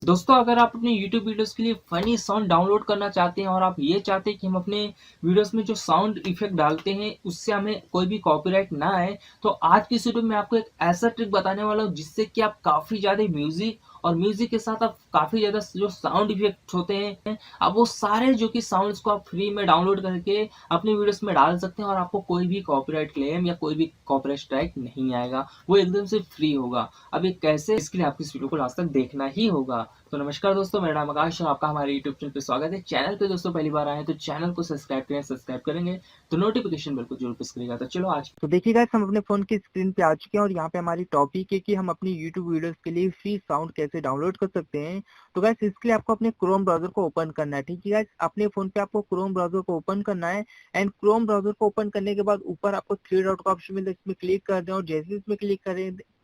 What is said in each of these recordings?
दोस्तों अगर आप अपने YouTube वीडियोस के लिए फ़नी साउंड डाउनलोड करना चाहते हैं और आप ये चाहते हैं कि हम अपने वीडियोस में जो साउंड इफ़ेक्ट डालते हैं उससे हमें कोई भी कॉपीराइट ना आए, तो आज की इस वीडियो में आपको एक ऐसा ट्रिक बताने वाला हूँ जिससे कि आप काफ़ी ज़्यादा म्यूज़िक और म्यूज़िक के साथ आप काफ़ी ज़्यादा जो साउंड इफ़ेक्ट होते हैं, आप वो सारे जो कि साउंड्स को आप फ्री में डाउनलोड करके अपने वीडियोस में डाल सकते हैं और आपको कोई भी कॉपीराइट क्लेम या कोई भी कॉपीराइट स्ट्राइक नहीं आएगा। वो एकदम से फ्री होगा। अब ये कैसे, इसके लिए आपको इस वीडियो को लास्ट तक देखना ही होगा। तो नमस्कार दोस्तों, मेरा नाम आकाश और आपका हमारे यूट्यूब चैनल पे स्वागत है। चैनल पे दोस्तों पहली बार आए हैं तो चैनल को सब्सक्राइब करेंगे तो नोटिफिकेशन बेल को जरूर प्रेस करिएगा। तो चलो आज तो देखिए गाइस, हम अपने फोन की स्क्रीन पे आ चुके हैं और यहाँ पे हमारी टॉपिक है कि हम अपनी YouTube वीडियोस के लिए फ्री साउंड कैसे डाउनलोड कर सकते हैं। तो गाइस, इसके लिए आपको अपने क्रोम ब्राउजर को ओपन करना है। ठीक है गाइस, अपने फोन पे आपको क्रोम ब्राउजर को ओपन करना है एंड क्रोम ब्राउजर को ओपन करने के बाद ऊपर आपको थ्री डॉट का ऑप्शन मिलता है, इसमें क्लिक कर दें और जैसे इसमें क्लिक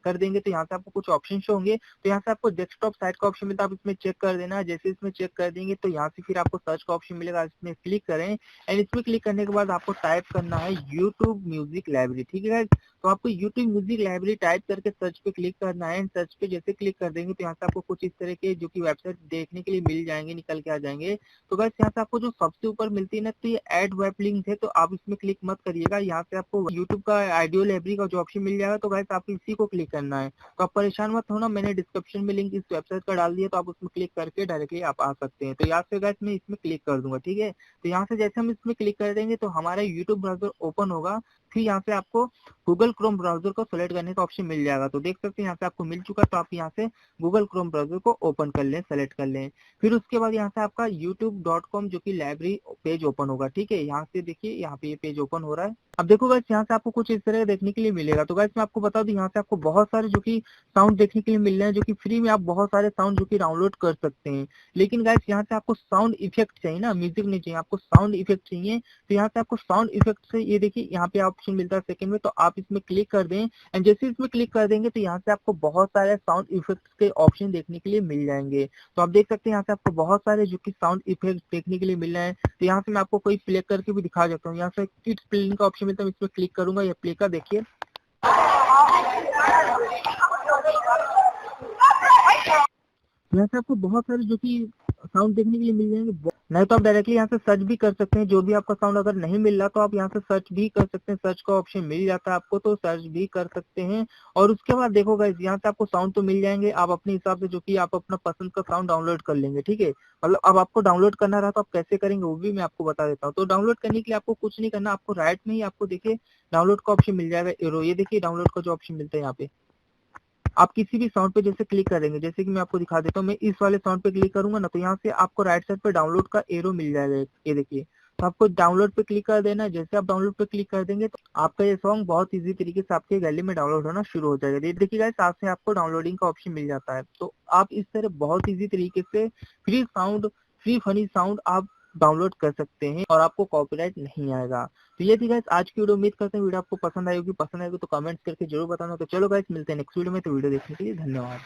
कर देंगे तो यहाँ से आपको कुछ ऑप्शन शो होंगे। तो यहाँ से आपको डेस्कटॉप साइट का ऑप्शन मिलता है, आप इसमें चेक कर देना। जैसे इसमें चेक कर देंगे तो यहाँ से फिर आपको सर्च का ऑप्शन मिलेगा, इसमें क्लिक करें एंड इसमें क्लिक करने के बाद आपको टाइप करना है यूट्यूब म्यूजिक लाइब्रेरी। ठीक है गाइस, तो आपको यूट्यूब म्यूजिक लाइब्रेरी टाइप करके सर्च पे क्लिक करना है। सर्च पे जैसे क्लिक कर देंगे तो यहाँ से आपको कुछ इस तरह के जो कि वेबसाइट देखने के लिए मिल जाएंगे, निकल के आ जाएंगे। तो गाइस, यहाँ से आपको जो सबसे ऊपर मिलती है ना, तो ये एड वेब लिंक है, तो आप इसमें क्लिक मत करिएगा। यहाँ से आपको यूट्यूब का ऑडियो लाइब्रेरी का जो ऑप्शन मिल जाएगा, तो गाइस आपको इसी को क्लिक करना है। तो आप परेशान मत होना, मैंने डिस्क्रिप्शन में लिंक इस वेबसाइट का डाल दिया, तो आप उसमें क्लिक करके डायरेक्टली आप आ सकते हैं। तो यहाँ से गाइस मैं इसमें क्लिक कर दूंगा। ठीक है, तो यहाँ से जैसे हम इसमें क्लिक कर देंगे तो हमारा यूट्यूब ब्राउजर ओपन होगा। फिर यहाँ से आपको गूगल क्रोम ब्राउजर को सेलेक्ट करने का ऑप्शन मिल जाएगा। तो देख सकते हैं यहाँ से आपको मिल चुका है, तो आप यहाँ से गूगल क्रोम ब्राउजर को ओपन कर लें, सेलेक्ट कर लें। फिर उसके बाद यहाँ से आपका youtube.com जो कि लाइब्रेरी पेज ओपन होगा। ठीक है, यहाँ से देखिए, यहाँ पे ये पेज ओपन हो रहा है। अब देखो गाइस, यहाँ से आपको कुछ इस तरह देखने के लिए मिलेगा। तो गाइस मैं आपको बता दूं, यहाँ से आपको बहुत सारे जो कि साउंड देखने के लिए मिल रहे हैं, जो कि फ्री में आप बहुत सारे साउंड जो कि डाउनलोड कर सकते हैं। लेकिन गाइस यहाँ से आपको साउंड इफेक्ट चाहिए ना, म्यूजिक नहीं चाहिए, आपको साउंड इफेक्ट चाहिए। तो यहाँ से आपको साउंड इफेक्ट से ये देखिए यहाँ पे ऑप्शन मिलता है सेकंड में, तो आप इसमें क्लिक कर दें एंड जैसे इसमें क्लिक कर देंगे तो यहाँ से आपको बहुत सारे साउंड इफेक्ट के ऑप्शन देखने के लिए मिल जाएंगे। तो आप देख सकते हैं यहाँ से आपको बहुत सारे जो कि साउंड इफेक्ट देखने के लिए मिल रहे हैं। तो यहाँ से मैं आपको कोई प्ले करके भी दिखा देता हूँ। यहाँ से किड्स प्लेइंग का ऑप्शन मिलता है, इसमें क्लिक करूंगा, ये प्ले का देखिए। यहाँ से आपको बहुत सारे जो कि साउंड देखने के लिए मिल जाएंगे। नहीं तो आप डायरेक्टली यहाँ से सर्च भी कर सकते हैं, जो भी आपका साउंड अगर नहीं मिल रहा तो आप यहाँ से सर्च भी कर सकते हैं। सर्च का ऑप्शन मिल जाता है आपको, तो सर्च भी कर सकते हैं। और उसके बाद देखो गाइस, यहाँ से आपको साउंड तो मिल जाएंगे, आप अपने हिसाब से जो कि आप अपना पसंद का साउंड डाउनलोड कर लेंगे। ठीक है, मतलब अब आपको डाउनलोड करना रहा तो आप कैसे करेंगे वो भी मैं आपको बता देता हूँ। तो डाउनलोड करने के लिए आपको कुछ नहीं करना, आपको राइट में ही आपको देखिए डाउनलोड का ऑप्शन मिल जाएगा, एरो, ये देखिए डाउनलोड का जो ऑप्शन मिलता है यहाँ पे। आप किसी भी साउंड पे जैसे क्लिक करेंगे, जैसे कि मैं आपको दिखा देता हूँ, मैं इस वाले साउंड पे क्लिक करूंगा ना, तो यहाँ से आपको राइट साइड पे डाउनलोड का एरो मिल जाएगा, ये देखिए। तो आपको डाउनलोड पे क्लिक कर देना है। जैसे आप डाउनलोड पे क्लिक कर देंगे तो आपका ये सॉन्ग बहुत इजी तरीके से आपके गैलरी में डाउनलोड होना शुरू हो जाएगा। ये देखिए गाइस, साथ से आपको डाउनलोडिंग का ऑप्शन मिल जाता है। तो आप इस तरह बहुत इजी तरीके से free sound, free funny sound आप डाउनलोड कर सकते हैं और आपको कॉपीराइट नहीं आएगा। तो ये थी गाइस आज की वीडियो। उम्मीद करते हैं वीडियो आपको पसंद आएगी। पसंद आएगी तो कमेंट्स करके जरूर बताना। तो चलो गाइस, मिलते हैं नेक्स्ट वीडियो में। तो वीडियो देखने के लिए धन्यवाद।